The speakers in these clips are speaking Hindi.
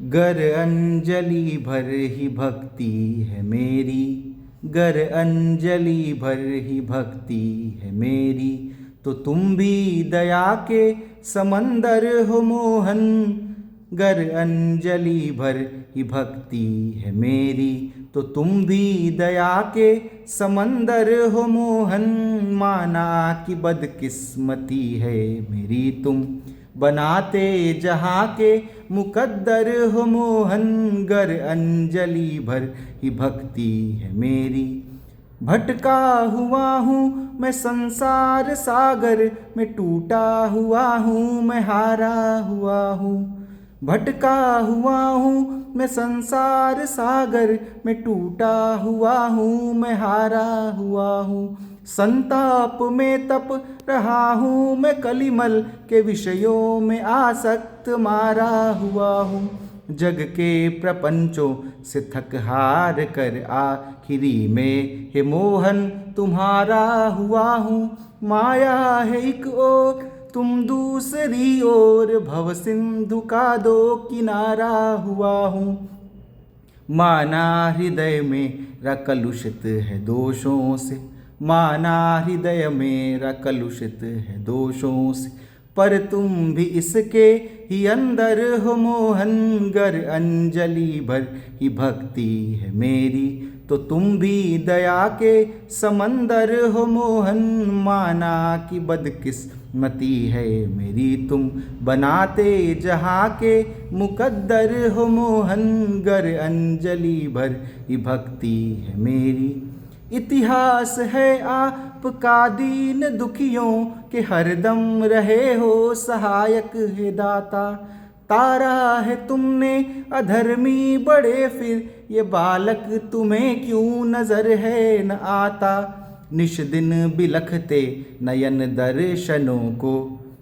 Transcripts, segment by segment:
गर अंजलि भर ही भक्ति है मेरी, गर अंजलि भर ही भक्ति है मेरी, तो तुम भी दया के समंदर हो मोहन। गर अंजलि भर ही भक्ति है मेरी, तो तुम भी दया के समंदर हो मोहन। माना कि बदकिस्मती है मेरी तुम, बनाते जहाँ के मुकद्दर हो मोहन। गर अंजलि भर ही भक्ति है मेरी। भटका हुआ हूँ मैं संसार सागर में, टूटा हुआ हूँ मैं हारा हुआ हूँ। भटका हुआ हूँ मैं संसार सागर में, टूटा हुआ हूँ मैं हारा हुआ हूँ। संताप में तप रहा हूँ मैं, कलिमल के विषयों में आसक्त मारा हुआ हूँ। जग के प्रपंचों से थक हार कर आखिरी में हे मोहन तुम्हारा हुआ हूँ। माया है एक ओर तुम दूसरी ओर, भव सिंधु का दो किनारा हुआ हूँ। माना हृदय मेरा कलुषित है दोषों से, माना हृदय मेरा कलुषित है दोषों से, पर तुम भी इसके ही अंदर हो मोहन। गर अंजलि भर ही भक्ति है मेरी, तो तुम भी दया के समंदर हो मोहन। माना कि बदकिस्मती है मेरी तुम, बनाते जहाँ के मुकद्दर हो मोहन। गर अंजलि भर ही भक्ति है मेरी। इतिहास है आपका दीन दुखियों के, हरदम रहे हो सहायक है दाता। तारा है तुमने अधर्मी बड़े, फिर ये बालक तुम्हें क्यों नजर है न आता। निश दिन बिलखते नयन दर्शनों को,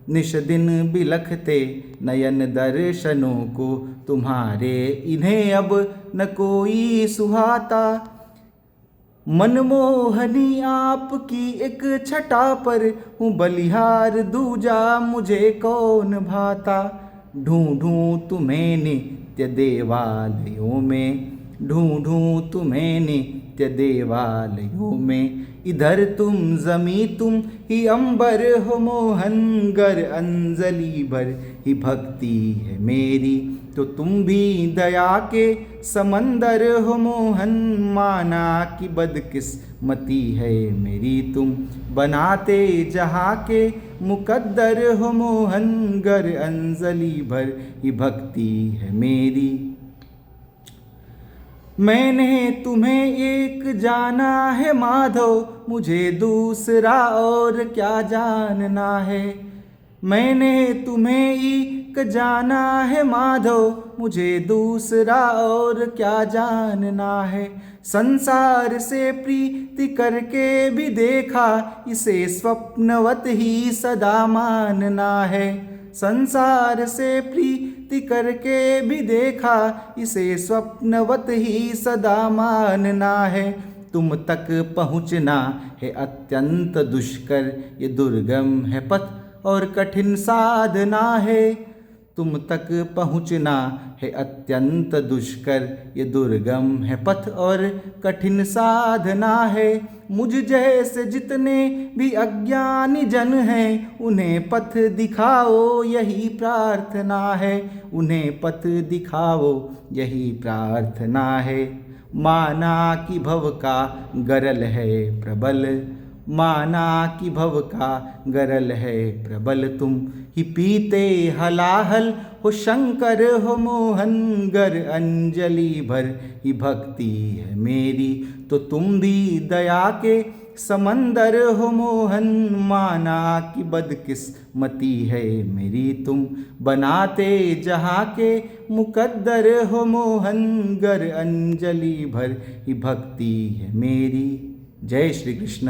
निश दिन बिलखते नयन दर्शनों को, तुम्हारे इन्हें अब न कोई सुहाता। मनमोहनी आपकी एक छटा पर हूँ बलिहार, दूजा मुझे कौन भाता। ढूंढूं तुम्हें नित्य देवालयों में, ढूंढूं तुम्हें नित्य देवालयों में, इधर तुम जमी तुम ही अंबर हो मोहन। गर अंजलि भर ही भक्ति है मेरी, तो तुम भी दया के समंदर हो मोहन। माना कि बदकिस्मती है मेरी तुम, बनाते जहाँ के मुकद्दर हो मोहन। गर अंजलि भर ही भक्ति है मेरी। मैंने तुम्हें एक जाना है माधव, मुझे दूसरा और क्या जानना है। मैंने तुम्हें एक जाना है माधव, मुझे दूसरा और क्या जानना है। संसार से प्रीति करके भी देखा, इसे स्वप्नवत ही सदा मानना है। संसार से प्रीति करके भी देखा, इसे स्वप्नवत ही सदा मानना है। तुम तक पहुँचना है अत्यंत दुष्कर, ये दुर्गम है पथ और कठिन साधना है। तुम तक पहुँचना है अत्यंत दुष्कर, ये दुर्गम है पथ और कठिन साधना है। मुझ जैसे जितने भी अज्ञानी जन हैं, उन्हें पथ दिखाओ यही प्रार्थना है, उन्हें पथ दिखाओ यही प्रार्थना है। माना कि भव का गरल है प्रबल, माना कि भव का गरल है प्रबल, तुम ही पीते हलाहल हो शंकर हो मोहन। गर अंजलि भर ही भक्ति है मेरी, तो तुम भी दया के समंदर हो मोहन। माना कि बदकिस्मती है मेरी तुम, बनाते जहाँ के मुकद्दर हो मोहन। गर अंजलि भर ही भक्ति है मेरी। जय श्री कृष्ण।